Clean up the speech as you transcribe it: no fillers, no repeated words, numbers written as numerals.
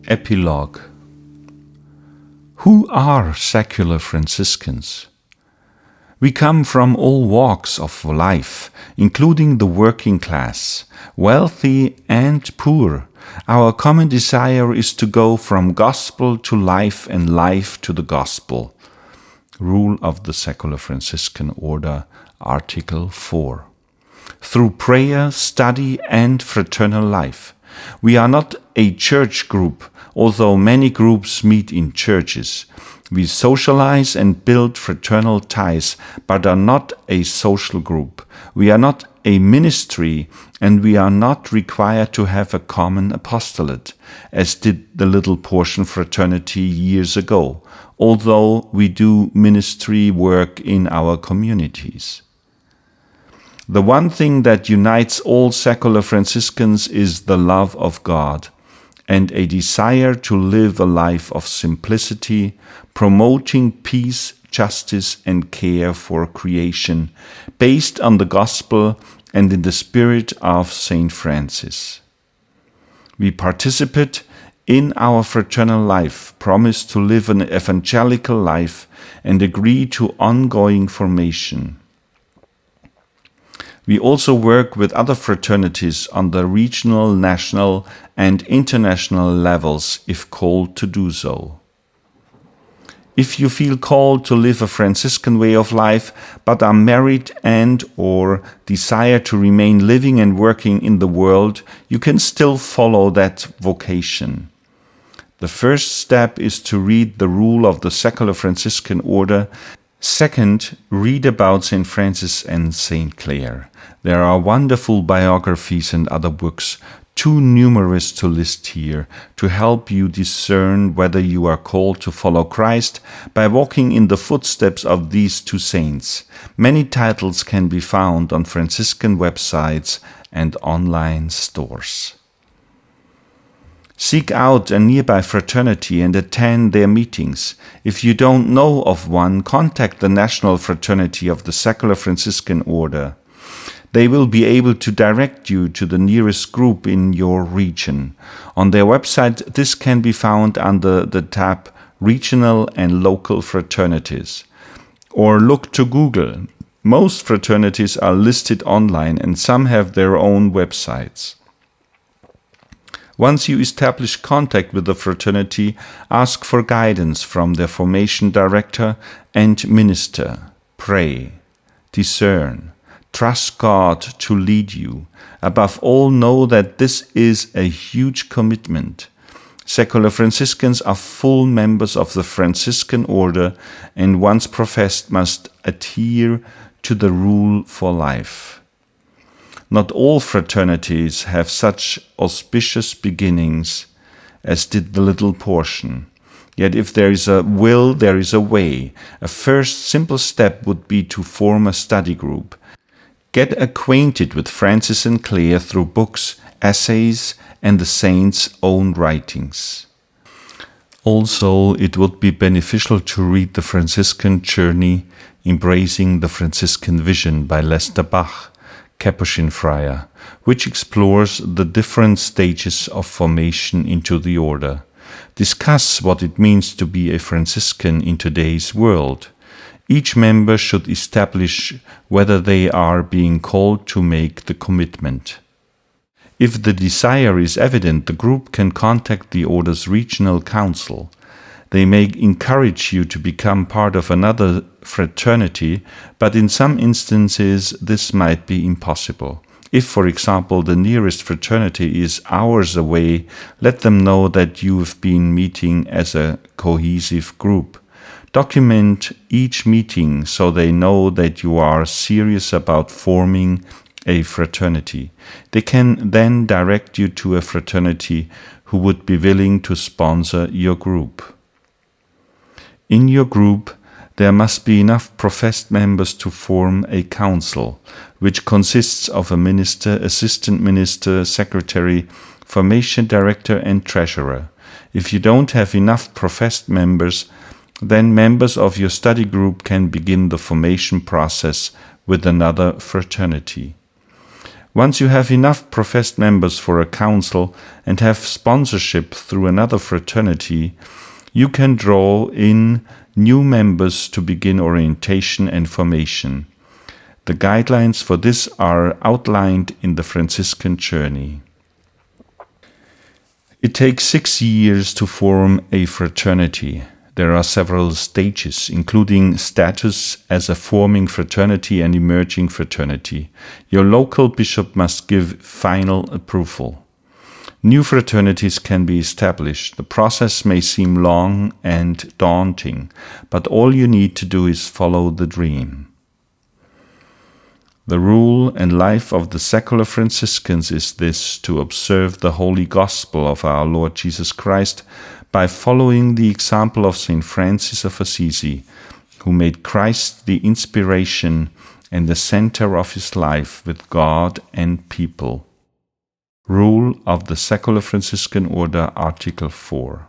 Epilogue. Who are secular Franciscans? We come from all walks of life, including the working class, wealthy and poor. Our common desire is to go from gospel to life and life to the gospel. Rule of the Secular Franciscan Order, Article 4. Through prayer, study, and fraternal life. We are not a church group, although many groups meet in churches. We socialize and build fraternal ties, but are not a social group. We are not a ministry, and we are not required to have a common apostolate, as did the Little Portion Fraternity years ago, although we do ministry work in our communities. The one thing that unites all secular Franciscans is the love of God and a desire to live a life of simplicity, promoting peace, justice, and care for creation, based on the gospel and in the spirit of St. Francis. We participate in our fraternal life, promise to live an evangelical life, and agree to ongoing formation. We also work with other fraternities on the regional, national, and international levels if called to do so. If you feel called to live a Franciscan way of life, but are married and/or desire to remain living and working in the world, you can still follow that vocation. The first step is to read the rule of the Secular Franciscan Order. Second, read about St. Francis and St. Clare. There are wonderful biographies and other books, too numerous to list here, to help you discern whether you are called to follow Christ by walking in the footsteps of these two saints. Many titles can be found on Franciscan websites and online stores. Seek out a nearby fraternity and attend their meetings. If you don't know of one, contact the National Fraternity of the Secular Franciscan Order. They will be able to direct you to the nearest group in your region. On their website, this can be found under the tab Regional and Local Fraternities. Or look to Google. Most fraternities are listed online and some have their own websites. Once you establish contact with the fraternity, ask for guidance from their formation director and minister. Pray, discern, trust God to lead you. Above all, know that this is a huge commitment. Secular Franciscans are full members of the Franciscan order and once professed must adhere to the rule for life. Not all fraternities have such auspicious beginnings as did the Little Portion. Yet if there is a will, there is a way. A first simple step would be to form a study group. Get acquainted with Francis and Clare through books, essays, and the saints' own writings. Also, it would be beneficial to read The Franciscan Journey, Embracing the Franciscan Vision by Lester Bach, Capuchin friar, which explores the different stages of formation into the order. Discuss what it means to be a Franciscan in today's world. Each member should establish whether they are being called to make the commitment. If the desire is evident, the group can contact the order's regional council. They may encourage you to become part of another fraternity, but in some instances this might be impossible. If, for example, the nearest fraternity is hours away, let them know that you have been meeting as a cohesive group. Document each meeting so they know that you are serious about forming a fraternity. They can then direct you to a fraternity who would be willing to sponsor your group. In your group, there must be enough professed members to form a council, which consists of a minister, assistant minister, secretary, formation director, and treasurer. If you don't have enough professed members, then members of your study group can begin the formation process with another fraternity. Once you have enough professed members for a council and have sponsorship through another fraternity, you can draw in new members to begin orientation and formation. The guidelines for this are outlined in the Franciscan journey. It takes 6 years to form a fraternity. There are several stages, including status as a forming fraternity and emerging fraternity. Your local bishop must give final approval. New fraternities can be established. The process may seem long and daunting, but all you need to do is follow the dream. The rule and life of the secular Franciscans is this: to observe the holy gospel of our Lord Jesus Christ by following the example of St. Francis of Assisi, who made Christ the inspiration and the center of his life with God and people. Rule of the Secular Franciscan Order, Article 4.